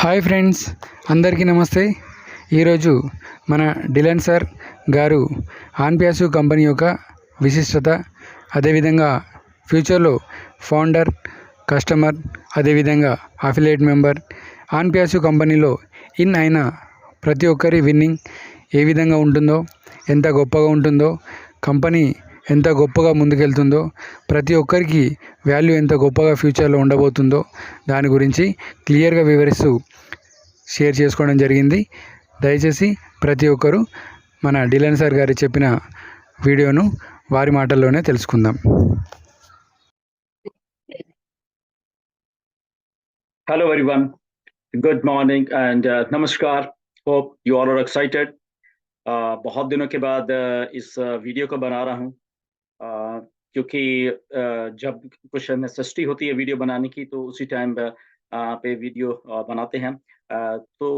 Hi friends, అందరికీ నమస్తే. ఈరోజు మన డిలన్ సార్ గారు ఆన్ ప్యాసివ్ కంపెనీ యొక్క విశిష్టత, అదేవిధంగా ఫ్యూచర్లో ఫౌండర్, కస్టమర్, అదేవిధంగా అఫిలియేట్ మెంబర్, ఆన్ ప్యాసివ్ కంపెనీలో ఇన్ అయిన ప్రతి ఒక్కరి విన్నింగ్ ఏ విధంగా ఉంటుందో, ఎంత గొప్పగా ఉంటుందో, కంపెనీ ఎంత గొప్పగా ముందుకెళ్తుందో, ప్రతి ఒక్కరికి వాల్యూ ఎంత గొప్పగా ఫ్యూచర్లో ఉండబోతుందో దాని గురించి క్లియర్గా వివరిస్తూ షేర్ చేసుకోవడం జరిగింది. దయచేసి ప్రతి ఒక్కరూ మన డిలన్ సార్ గారు చెప్పిన వీడియోను వారి మాటల్లోనే తెలుసుకుందాం. Hello everyone, good morning and नमस्कार. Hope you all are excited. बहुत दिनों के बाद इस वीडियो को बना रहा हूँ क्योंकि जब कुछ नेसेसिटी होती है वीडियो बनाने की तो उसी टाइम पे वीडियो बनाते हैं। तो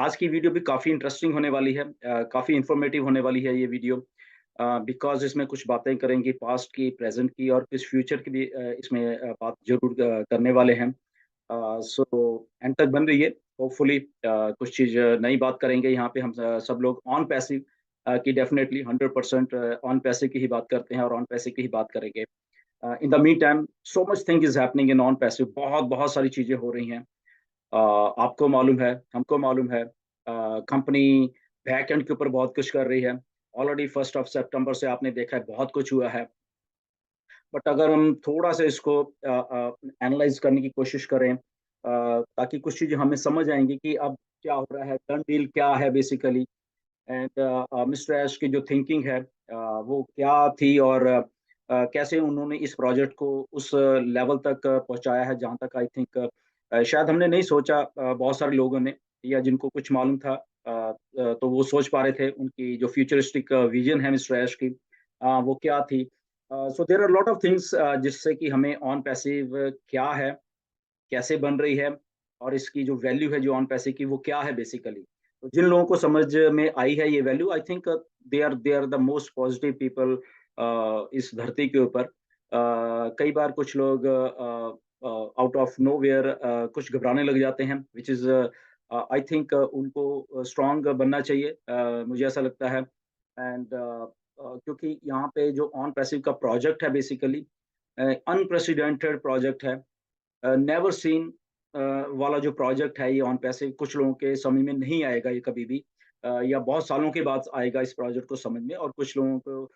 आज की वीडियो भी काफ़ी इंटरेस्टिंग होने वाली है, काफ़ी इंफॉर्मेटिव होने वाली है ये वीडियो, बिकॉज़ इसमें कुछ बातें करेंगे पास्ट की, प्रेजेंट की और कुछ फ्यूचर की भी इसमें बात ज़रूर करने वाले हैं। सो एंड तक बन रही है। होपफुली कुछ चीज़ नई बात करेंगे यहाँ पे हम सब लोग ऑन पैसिव की डेफिनेटली 100% ऑन पैसिव की ही बात करते हैं और ऑन पैसिव की ही बात करेंगे। In the mean time so much thing is happening in on passive, बहुत बहुत सारी चीज़ें हो रही हैं। आपको मालूम है, हमको मालूम है, कंपनी बैक एंड के ऊपर बहुत कुछ कर रही है। ऑलरेडी 1 सितंबर से आपने देखा है बहुत कुछ हुआ है। बट अगर हम थोड़ा सा इसको एनालाइज करने की कोशिश करें ताकि कुछ चीज़ें हमें समझ आएँगी कि अब क्या हो रहा है, डन डील क्या है बेसिकली, एंड मिस्टर ऐश की जो थिंकिंग है वो क्या थी और कैसे उन्होंने इस प्रोजेक्ट को उस लेवल तक पहुँचाया है जहाँ तक आई थिंक शायद हमने नहीं सोचा, बहुत सारे लोगों ने या जिनको कुछ मालूम था तो वो सोच पा रहे थे उनकी जो फ्यूचरिस्टिक विज़न है मिस्टर ऐश की, वो क्या थी। So there are lot of things जिससे कि हमें ऑन पैसिव क्या है, कैसे बन रही है और इसकी जो वैल्यू है जो ऑन पैसिव की वो क्या है बेसिकली। तो जिन लोगों को समझ में आई है ये value, I think they are the most positive people इस धरती के ऊपर। कई बार कुछ लोग आउट ऑफ नोवेयर कुछ घबराने लग जाते हैं, व्हिच इज़ आई थिंक उनको स्ट्रॉन्ग बनना चाहिए, मुझे ऐसा लगता है। एंड क्योंकि यहाँ पे जो ऑन पैसिव का प्रोजेक्ट है बेसिकली अनप्रेसिडेंटेड प्रोजेक्ट है, नेवर सीन वाला जो प्रोजेक्ट है ये ऑन पैसिव कुछ लोगों के समझ में नहीं आएगा ये कभी भी, या बहुत सालों के बाद आएगा इस प्रोजेक्ट को समझ में, और कुछ लोगों को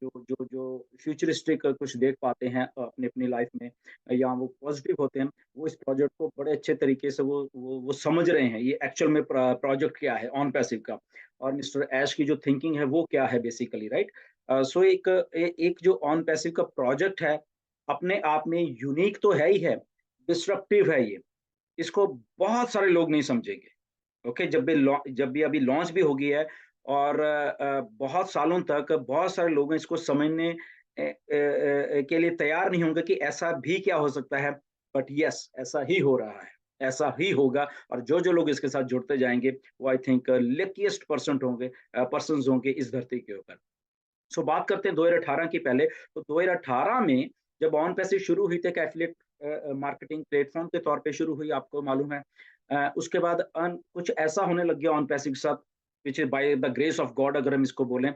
जो जो जो फ्यूचरिस्टिक कुछ देख पाते हैं अपनी अपनी लाइफ में या वो पॉजिटिव होते हैं, वो इस प्रोजेक्ट को बड़े अच्छे तरीके से वो समझ रहे हैं ये एक्चुअल में प्रोजेक्ट क्या है ऑन पैसिव का और मिस्टर ऐश की जो थिंकिंग है वो क्या है बेसिकली, राइट। सो एक जो ऑन पैसिव का प्रोजेक्ट है अपने आप में यूनिक तो है ही है, डिसरप्टिव है ये। इसको बहुत सारे लोग नहीं समझेंगे। ओके, जब भी अभी लॉन्च भी हो गई है और बहुत सालों तक बहुत सारे लोग इसको समझने के लिए तैयार नहीं होंगे कि ऐसा भी क्या हो सकता है। बट यस, ऐसा ही हो रहा है, ऐसा ही होगा और जो-जो लोग इसके साथ जुड़ते जाएँगे, वो आई थिंक लकीएस्ट पर्सन्स होंगे इस धरती के ऊपर। सो बात करते हैं 2018 की पहले, तो 2018 में जब ऑन पैसिव शुरू हुई थी एक एफिलिएट मार्केटिंग प्लेटफ़ॉर्म के तौर पे शुरू हुई, आपको मालूम है। उसके बाद कुछ ऐसा होने लग गया ऑन पैसिव के साथ, which is by the grace of God अगर हम इसको बोलें,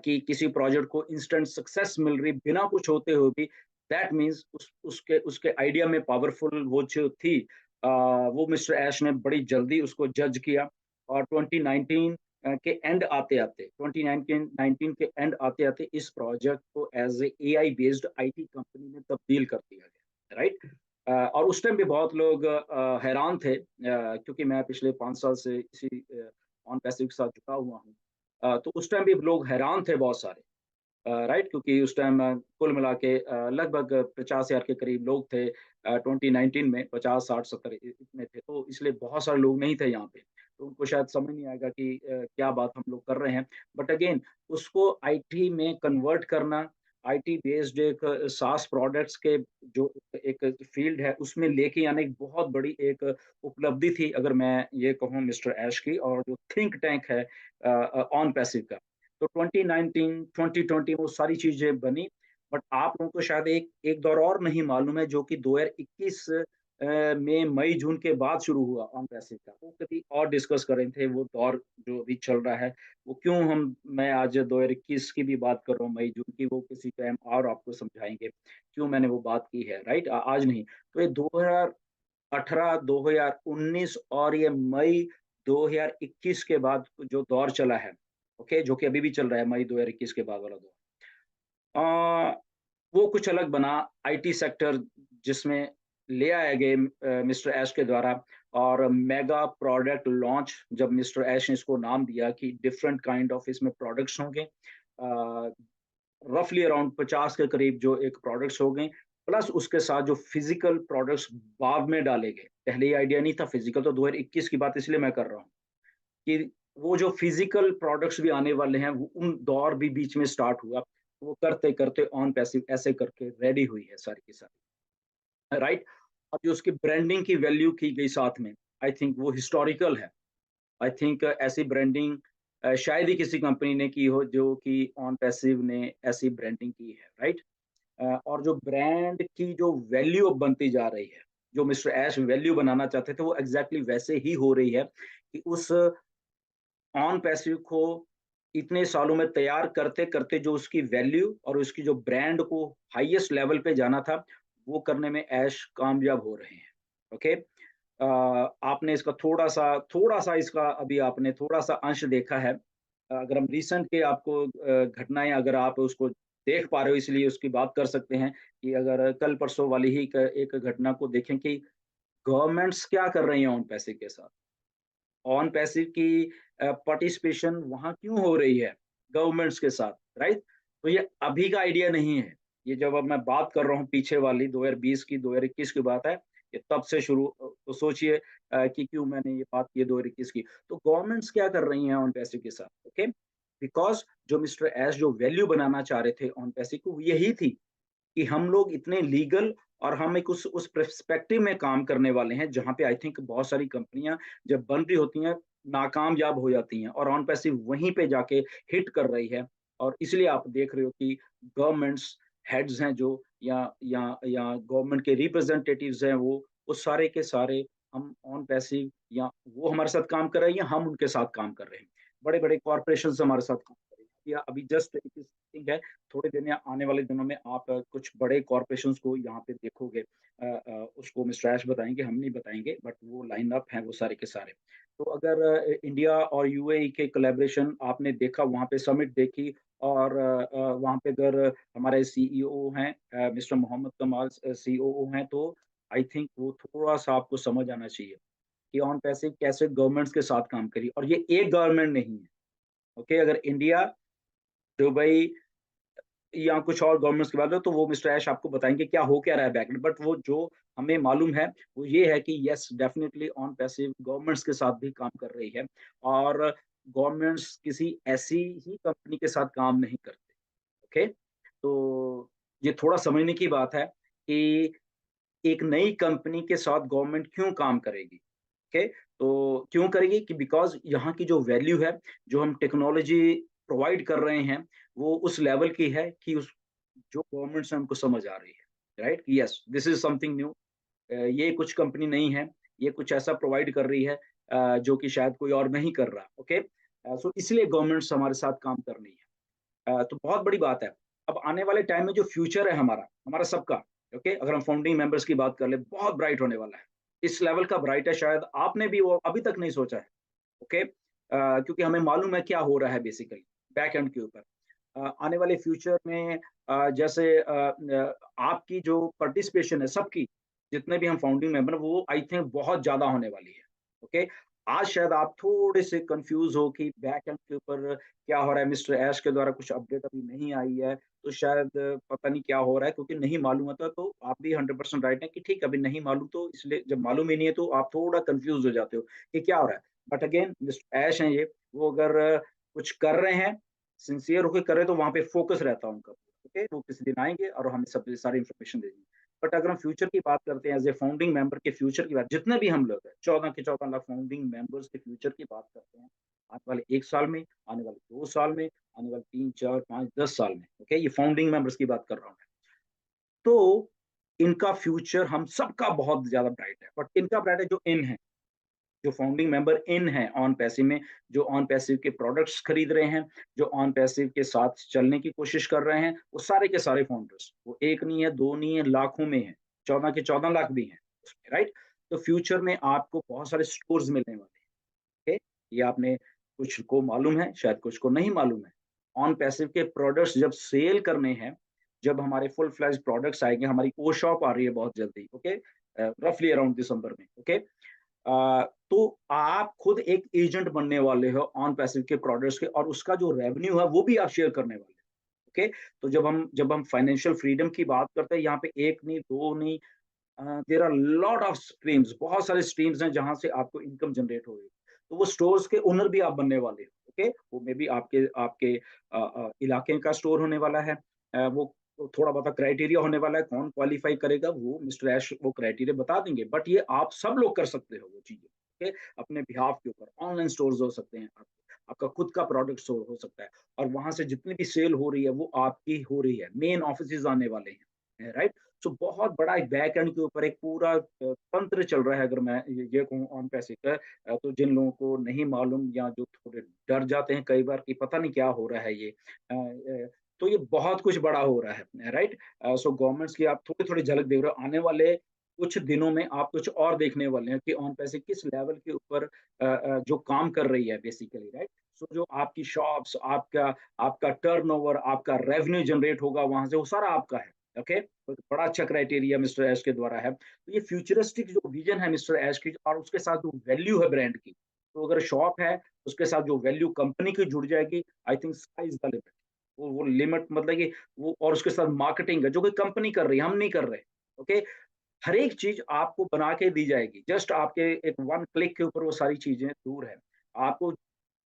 कि किसी प्रोजेक्ट को इंस्टेंट सक्सेस मिल रही बिना कुछ होते हुए भी, दैट मीन्स उसके उसके आइडिया में पावरफुल वो जो थी, वो मिस्टर ऐश ने बड़ी जल्दी उसको जज किया और 2019 के एंड आते-आते 2019 के एंड आते-आते इस प्रोजेक्ट को as a AI based IT company में तब्दील कर दिया गया, राइट? और उस टाइम भी बहुत लोग हैरान थे, क्योंकि मैं पिछले 5 साल से इसी ऑन पैसिव के साथ जुड़ा हुआ हूँ। तो उस टाइम भी लोग हैरान थे बहुत सारे, राइट, क्योंकि उस टाइम कुल मिला के लगभग 50,000 के करीब लोग थे, 2019 में 50, 60, 70 इतने थे, तो इसलिए बहुत सारे लोग नहीं थे यहाँ पे। तो उनको शायद समझ नहीं आएगा कि क्या बात हम लोग कर रहे हैं। बट अगेन उसको आईटी में कन्वर्ट करना, आईटी बेस्ड एक सास प्रोडक्ट्स के जो एक फील्ड है उसमें लेके आने एक बहुत बड़ी एक उपलब्धि थी अगर मैं ये कहूँ मिस्टर ऐश की, और जो थिंक टैंक है ऑन पैसिव का। तो 2019, 2020 वो सारी चीज़ें बनी, बट आप लोगों को शायद एक एक दौर और नहीं मालूम है जो कि 2021 में मई जून के बाद शुरू हुआ ऑन पैसिव का, वो कभी और डिस्कस कर रहे थे वो दौर जो अभी चल रहा है, वो क्यों हम मैं आज 2021 की भी बात कर रहा हूँ मई जून की, वो किसी टाइम और आपको समझाएंगे क्यों मैंने वो बात की है, राइट? आज नहीं। तो ये 2018, 2019 और ये मई 2021 के बाद जो दौर चला है, ओके, जो कि अभी भी चल रहा है, मई 2021 के बाद वाला दौर, वो कुछ अलग बना। आईटी सेक्टर जिसमें ले आए गए मिस्टर ऐश के द्वारा, और मेगा प्रोडक्ट लॉन्च, जब मिस्टर ऐश ने इसको नाम दिया कि डिफरेंट काइंड ऑफ इसमें प्रोडक्ट्स होंगे, रफली अराउंड 50 के करीब जो एक प्रोडक्ट्स हो गए, प्लस उसके साथ जो फिजिकल प्रोडक्ट्स बाद में डाले गए। पहले ये आइडिया नहीं था फिजिकल, तो 2021 की बात इसलिए मैं कर रहा हूँ कि वो जो फिजिकल प्रोडक्ट्स भी आने वाले हैं, वो उन दौर भी बीच में स्टार्ट हुआ। वो करते करते ऑन पैसिव ऐसे करके रेडी हुई है सारी की सारी, राइट? अब जो उसकी ब्रांडिंग की वैल्यू की गई साथ में, आई थिंक वो हिस्टोरिकल है। आई थिंक ऐसी ब्रांडिंग शायद ही किसी कंपनी ने की हो जो कि ऑन पैसिव ने ऐसी ब्रांडिंग की है, राइट? और जो ब्रांड की जो वैल्यू अब बनती जा रही है, जो मिस्टर ऐश वैल्यू बनाना चाहते थे, वो एग्जैक्टली वैसे ही हो रही है कि उस ऑन पैसिव को इतने सालों में तैयार करते करते जो उसकी वैल्यू और उसकी जो ब्रांड को हाईएस्ट लेवल पे जाना था, वो करने में ऐश कामयाब हो रहे हैं। ओके। आपने इसका थोड़ा सा इसका अभी आपने थोड़ा सा अंश देखा है। अगर हम रिसेंट के आपको घटनाएं अगर आप उसको देख पा रहे हो, इसलिए उसकी बात कर सकते हैं कि अगर कल परसों वाली ही एक घटना को देखें कि गवर्नमेंट्स क्या कर रही हैं ऑन पैसिव के साथ। ऑन पैसिव की पार्टिसिपेशन वहाँ क्यों हो रही है गवर्नमेंट्स के साथ, राइट? तो ये अभी का आइडिया नहीं है। ये जब अब मैं बात कर रहा हूँ पीछे वाली 2020 की 2021 की बात है, ये तब से शुरू। तो सोचिए कि क्यों मैंने ये बात की है 2021 की। तो गवर्नमेंट्स क्या कर रही हैं ऑन पैसिव के साथ, ओके? बिकॉज जो मिस्टर एस जो वैल्यू बनाना चाह रहे थे ऑन पैसिव को, यही थी कि हम लोग इतने लीगल और हम एक उस पर्सपेक्टिव में काम करने वाले हैं जहां पे आई थिंक बहुत सारी कंपनियां जब बन रही होती हैं नाकामयाब हो जाती हैं, और ऑन पैसिव वहीं पे जाके हिट कर रही है। और इसलिए आप देख रहे हो कि गवर्नमेंट्स हेड्स हैं जो, या गवर्नमेंट के रिप्रेजेंटेटिव्स हैं वो सारे के सारे हम ऑन पैसिव, या वो हमारे साथ काम कर रहे हैं या हम उनके साथ काम कर रहे हैं। बड़े बड़े कॉरपोरेशन हमारे साथ काम कर रहे हैं, या अभी जस्ट थिंग है, थोड़े दिन या आने वाले दिनों में आप कुछ बड़े कॉरपोरेशंस को यहाँ पे देखोगे। उसको मिस्टर ऐश बताएंगे, हम नहीं बताएंगे, बट वो लाइन अप हैं वो सारे के सारे। तो अगर इंडिया और यूएई के कोलैबोरेशन आपने देखा, वहाँ पे समिट देखी, और वहाँ पे अगर हमारे सीईओ हैं मिस्टर मोहम्मद कमाल सीईओ हैं, तो आई थिंक वो थोड़ा सा आपको समझ आना चाहिए कि ऑन पैसे कैसे गवर्नमेंट्स के साथ काम करी, और ये एक गवर्नमेंट नहीं है। ओके, अगर इंडिया, दुबई या कुछ और गवर्नमेंट्स की बात हो तो वो मिस्टर ऐश आपको बताएंगे क्या हो क्या रहा है बैकएंड। बट वो जो हमें मालूम है वो ये है कि yes definitely on passive governments के साथ भी काम कर रही है, और गवर्नमेंट्स किसी ऐसी ही कंपनी के साथ काम नहीं करते। ओके, तो ये थोड़ा समझने की बात है कि एक नई कंपनी के साथ गवर्नमेंट क्यों काम करेगी। ओके, तो क्यों करेगी कि बिकॉज यहाँ की जो वैल्यू है, जो हम टेक्नोलॉजी प्रोवाइड कर रहे हैं, वो उस लेवल की है कि उस जो गवर्नमेंट से हमको समझ आ रही है, right? Yes, this is something new. ये कुछ कंपनी नहीं है, ये कुछ ऐसा प्रोवाइड कर रही है जो कि शायद कोई और नहीं कर रहा। ओके, सो इसलिए गवर्नमेंट्स हमारे साथ काम कर रही है। तो बहुत बड़ी बात है। अब आने वाले टाइम में जो फ्यूचर है हमारा हमारा सबका, ओके, अगर हम फाउंडिंग मेंबर्स की बात कर ले, बहुत ब्राइट होने वाला है। इस लेवल का ब्राइट है शायद आपने भी वो अभी तक नहीं सोचा है। ओके, क्योंकि हमें मालूम है क्या हो रहा है बेसिकली बैक एंड के ऊपर। आने वाले फ्यूचर में जैसे आपकी जो पार्टिसिपेशन है सबकी, जितने भी हम फाउंडिंग मेंबर, वो आई थिंक बहुत ज्यादा होने वाली है। ओके, आज शायद आप थोड़े से कंफ्यूज हो कि बैक एंड के ऊपर क्या हो रहा है, मिस्टर ऐश के द्वारा कुछ अपडेट अभी नहीं आई है, तो शायद पता नहीं क्या हो रहा है, क्योंकि नहीं मालूम होता तो आप भी 100% राइट है कि ठीक है, अभी नहीं मालूम, तो इसलिए जब मालूम ही नहीं है तो आप थोड़ा कंफ्यूज हो जाते हो कि क्या हो रहा है। बट अगेन मिस्टर ऐश हैं ये, वो अगर कुछ कर रहे हैं, सिंसियर होकर कर रहे हैं, तो वहां पे फोकस रहता है उनका। ओके, वो किसी दिन आएंगे और हमें सब सारी इन्फॉर्मेशन दे देंगे। बट अगर हम फ्यूचर की बात करते हैं, एज ए फाउंडिंग मेंबर के फ्यूचर की बात, जितने भी हम लोग हैं 14 के 14 लाख फाउंडिंग मेंबर्स के फ्यूचर की बात करते हैं, आने वाले 1 साल में, आने वाले 2 साल में, आने वाले 3, 4, 5, 10 साल में, ओके, ये फाउंडिंग मेंबर्स की बात कर रहा हूँ मैं। तो इनका फ्यूचर हम सबका बहुत ज्यादा ब्राइट है, बट इनका ब्राइट है जो इन है, जो फाउंडिंग मेंबर इन है ऑन पैसिव में, जो ऑन पैसिव के प्रोडक्ट्स खरीद रहे हैं, जो ऑन पैसिव के साथ चलने की कोशिश कर रहे हैं, वो सारे के सारे फाउंडर्स, वो एक नहीं है, दो नहीं है, लाखों में है, 14 के 14 लाख भी हैं उसमें, राइट? तो फ्यूचर में आपको बहुत सारे स्टोर्स मिलने वाले हैं, ओके? ये आपने कुछ को मालूम है, शायद कुछ को नहीं मालूम है। ऑन पैसिव के प्रोडक्ट्स जब सेल करने हैं, जब हमारे फुल फ्लैज प्रोडक्ट्स आएंगे, हमारी ओ शॉप आ रही है बहुत जल्दी, ओके, रफली अराउंड दिसंबर में, ओके। तो आप खुद एक एजेंट बनने वाले हो ऑन पैसिव के प्रोडक्ट्स के, और उसका जो रेवेन्यू है वो भी आप शेयर करने वाले हो, ओके। तो जब हम फाइनेंशियल फ्रीडम की बात करते हैं, यहाँ पे एक नहीं, दो नहीं, there are lot of streams, बहुत सारे स्ट्रीम्स हैं जहां से आपको इनकम जनरेट हो रही है। तो वो स्टोर्स के ओनर भी आप बनने वाले हो, ओके। वो मे बी आपके आपके इलाके का स्टोर होने वाला है। वो थोड़ा बहुत क्राइटेरिया होने वाला है, कौन क्वालिफाई करेगा वो मिस्टर ऐश वो क्राइटेरिया बता देंगे, बट ये आप सब लोग कर सकते हो वो चीजें, ओके। अपने बिहाफ के ऊपर ऑनलाइन स्टोर्स हो सकते हैं, आपका खुद का प्रोडक्ट स्टोर हो सकता है, और वहां से जितनी भी सेल हो रही है वो आपकी हो रही है, मेन ऑफिस आने वाले हैं, राइट? सो बहुत बड़ा एक बैक एंड के ऊपर एक पूरा तंत्र चल रहा है, अगर मैं ये कहूँ ऑन पैसे का। तो जिन लोगों को नहीं मालूम, या जो थोड़े डर जाते हैं कई बार कि पता नहीं क्या हो रहा है ये, तो ये बहुत कुछ बड़ा हो रहा है, राइट? सो गवर्नमेंट्स की आप थोड़ी थोड़ी झलक देख रहे हो, आने वाले कुछ दिनों में आप कुछ और देखने वाले हैं कि ऑन पैसे किस लेवल के ऊपर जो काम कर रही है बेसिकली, राइट? सो जो आपकी शॉप्स, आपका आपका टर्नओवर, आपका रेवेन्यू जनरेट होगा वहां से, वो सारा आपका है, ओके। तो बड़ा अच्छा क्राइटेरिया मिस्टर ऐश के द्वारा है। तो ये फ्यूचरिस्टिक जो विजन है मिस्टर ऐश की, और उसके साथ जो वैल्यू है ब्रांड की, तो अगर शॉप है उसके साथ जो वैल्यू कंपनी की जुड़ जाएगी, I think sky is the limit. वो लिमिट मतलब कि वो, और उसके साथ मार्केटिंग है जो कि कंपनी कर रही है, हम नहीं कर रहे, ओके। हर एक चीज आपको बना के दी जाएगी, जस्ट आपके एक वन क्लिक के ऊपर वो सारी चीजें दूर है। आपको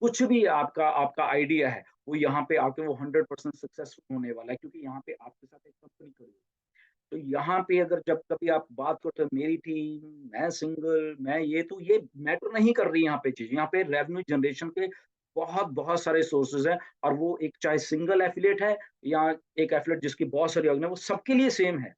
कुछ भी आपका आपका आइडिया है, वो यहाँ पे आके वो 100% सक्सेसफुल होने वाला है, क्योंकि यहाँ पे आपके साथ एक कंपनी खड़ी है। तो यहाँ पे अगर जब कभी आप बात करते हो मेरी टीम, मैं सिंगल, मैं ये, तो ये मैटर नहीं कर रही यहाँ पे चीज। यहाँ पे रेवेन्यू जनरेशन के बहुत बहुत सारे सोर्सेज हैं, और वो एक चाहे सिंगल एफिलेट है या एक एफिलेट जिसकी बहुत सारी ऑर्गेनाइज, वो सबके लिए सेम है।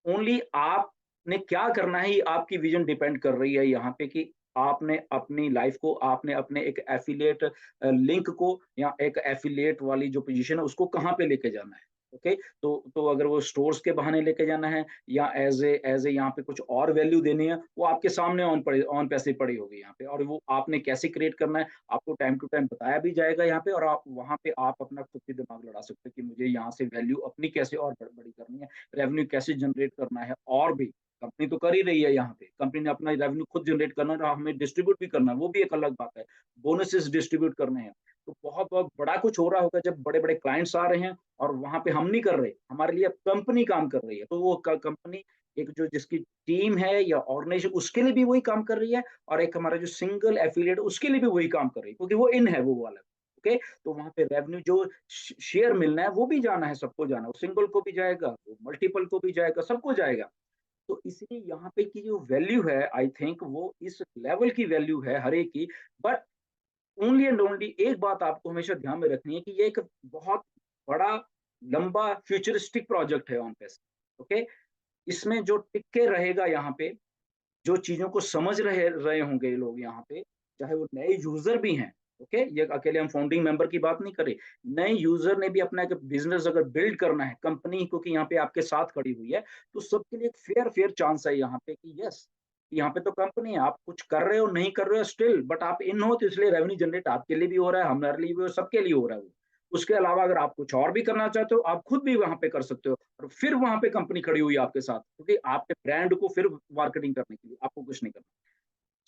ओनली आपने क्या करना है, ये आपकी विजन डिपेंड कर रही है यहाँ पे, कि आपने अपनी लाइफ को, आपने अपने एक एफिलिएट लिंक को, या एक एफिलिएट वाली जो पोजीशन है उसको कहाँ पे लेके जाना है, ओके। तो अगर वो स्टोर्स के बहाने लेके जाना है, या एज ए यहाँ पे कुछ और वैल्यू देनी है, वो आपके सामने ऑन पैसे पड़ी होगी यहाँ पे, और वो आपने कैसे क्रिएट करना है आपको टाइम टू टाइम बताया भी जाएगा यहाँ पे, और आप वहाँ पे आप अपना खुद की दिमाग लड़ा सकते हैं कि मुझे यहाँ से वैल्यू अपनी कैसे और बड़ी करनी है, रेवेन्यू कैसे जनरेट करना है। और भी कंपनी तो कर ही रही है, यहाँ पे कंपनी ने अपना रेवेन्यू खुद जनरेट करना है, और हमें डिस्ट्रीब्यूट भी करना है, वो भी एक अलग बात है। बोनसेस डिस्ट्रीब्यूट करने हैं। तो बहुत बहुत बड़ा कुछ हो रहा होगा जब बड़े बड़े क्लाइंट्स आ रहे हैं, और वहां पे हम नहीं कर रहे, हमारे लिए कंपनी काम कर रही है। तो वो कंपनी एक जो जिसकी टीम है या ऑर्गेनाइजेशन, उसके लिए भी वही काम कर रही है, और एक हमारा जो सिंगल एफिलिएट उसके लिए भी वही काम कर रही है, क्योंकि वो इन है वो वाला, ओके। तो वहां पे रेवेन्यू जो शेयर मिलना है वो भी जाना है, सबको जाना है, वो सिंगल को भी जाएगा, वो मल्टीपल को भी जाएगा, सबको जाएगा। तो इसलिए यहाँ पे की जो वैल्यू है, आई थिंक वो इस लेवल की वैल्यू है हर एक की। बट ओनली एंड ओनली एक बात आपको हमेशा ध्यान में रखनी है कि ये एक बहुत बड़ा लंबा फ्यूचरिस्टिक प्रोजेक्ट है ऑन पेस, ओके। इसमें जो टिक के रहेगा यहाँ पे, जो चीजों को समझ रहे रहे होंगे लोग यहाँ पे, चाहे वो नए यूजर भी हैं, ओके। ये अकेले हम फाउंडिंग मेंबर की बात नहीं करें, नए यूजर ने भी अपना एक बिजनेस अगर बिल्ड करना है, कंपनी क्योंकि यहाँ पे आपके साथ खड़ी हुई है, तो सबके लिए एक फेयर फेयर चांस है यहाँ पे कि यस, यहाँ पे तो कंपनी है, आप कुछ कर रहे हो नहीं कर रहे हो स्टिल, बट आप इन हो, तो इसलिए रेवेन्यू जनरेट आपके लिए भी हो रहा है, हमारे लिए भी हो, सबके लिए हो रहा है वो। उसके अलावा अगर आप कुछ और भी करना चाहते हो, आप खुद भी वहां पे कर सकते हो, और फिर वहां पे कंपनी खड़ी हुई है आपके साथ, क्योंकि आपके ब्रांड को फिर मार्केटिंग करने के लिए आपको कुछ नहीं करना।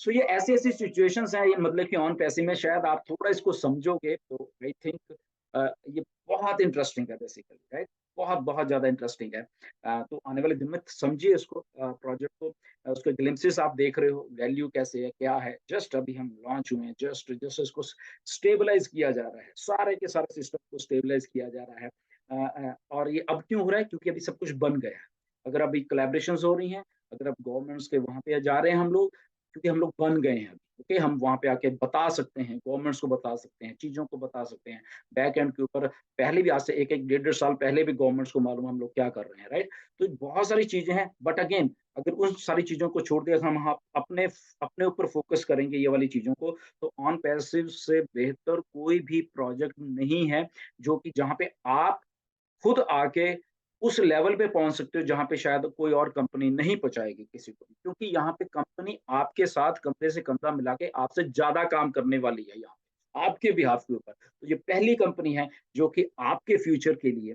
सो ये ऐसी ऐसी सिचुएशंस हैं, ये मतलब कि ऑन पैसे में शायद आप थोड़ा इसको समझोगे तो आई थिंक ये बहुत इंटरेस्टिंग है बेसिकली, राइट? बहुत बहुत ज्यादा इंटरेस्टिंग है। तो आने वाले दिन में समझिए इसको, प्रोजेक्ट को, उसके ग्लिम्पसेस आप देख रहे हो, वैल्यू कैसे है क्या है, जस्ट अभी हम लॉन्च हुए हैं, जस्ट जस्ट इसको स्टेबलाइज किया जा रहा है, सारे के सारे सिस्टम को स्टेबलाइज किया जा रहा है। और ये अब क्यों हो रहा है, क्योंकि अभी सब कुछ बन गया है। अगर अभी कोलैबोरेशंस हो रही हैं, अगर अब गवर्नमेंट्स के वहां पे जा रहे हैं हम लोग, क्योंकि हम लोग बन गए हैं अभी, ओके, हम वहाँ पे आके बता सकते हैं, गवर्नमेंट्स को बता सकते हैं, चीज़ों को बता सकते हैं। बैक एंड के ऊपर पहले भी आज से 1-1, डेढ़-डेढ़ साल पहले भी गवर्नमेंट्स को मालूम है हम लोग क्या कर रहे हैं, राइट? तो बहुत सारी चीज़ें हैं, बट अगेन अगर उन सारी चीज़ों को छोड़ के हम अपने अपने ऊपर फ़ोकस करेंगे ये वाली चीज़ों को, तो ऑन पैसिव से बेहतर कोई भी प्रोजेक्ट नहीं है, जो कि जहाँ पे आप खुद आके उस लेवल पे पहुँच सकते हो जहाँ पे शायद कोई और कंपनी नहीं पहुँचाएगी किसी को भी। क्योंकि यहाँ पे कंपनी आपके साथ कंधे से कंधा मिला के आपसे ज़्यादा काम करने वाली है यहाँ पे, आपके बिहाफ़ के ऊपर। तो ये पहली कंपनी है जो कि आपके फ्यूचर के लिए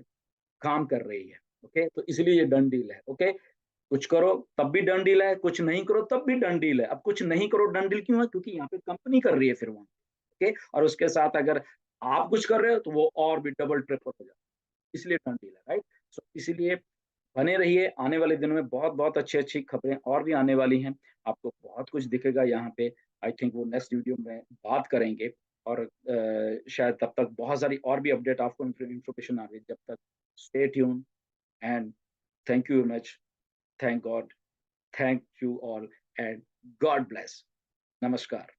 काम कर रही है, ओके? तो इसलिए ये डन डील है, ओके? कुछ करो तब भी डन डील है, कुछ नहीं करो तब भी डन डील है। अब कुछ नहीं करो डन डील क्यों है? क्योंकि यहाँ पे कंपनी कर रही है फिर वहाँ, ओके? और उसके साथ अगर आप कुछ कर रहे हो तो वो और भी डबल ट्रिपल हो जाता है। इसलिए डन डील है, राइट? सो इसीलिए बने रहिए, आने वाले दिनों में बहुत-बहुत अच्छी-अच्छी खबरें और भी आने वाली हैं। आपको बहुत कुछ दिखेगा यहाँ पे, आई थिंक वो नेक्स्ट वीडियो में बात करेंगे और शायद तब तक बहुत सारी और भी अपडेट आपको इन्फॉर्मेशन आ रही है। जब तक stay tuned and thank you very much, thank God, thank you all and God bless. नमस्कार।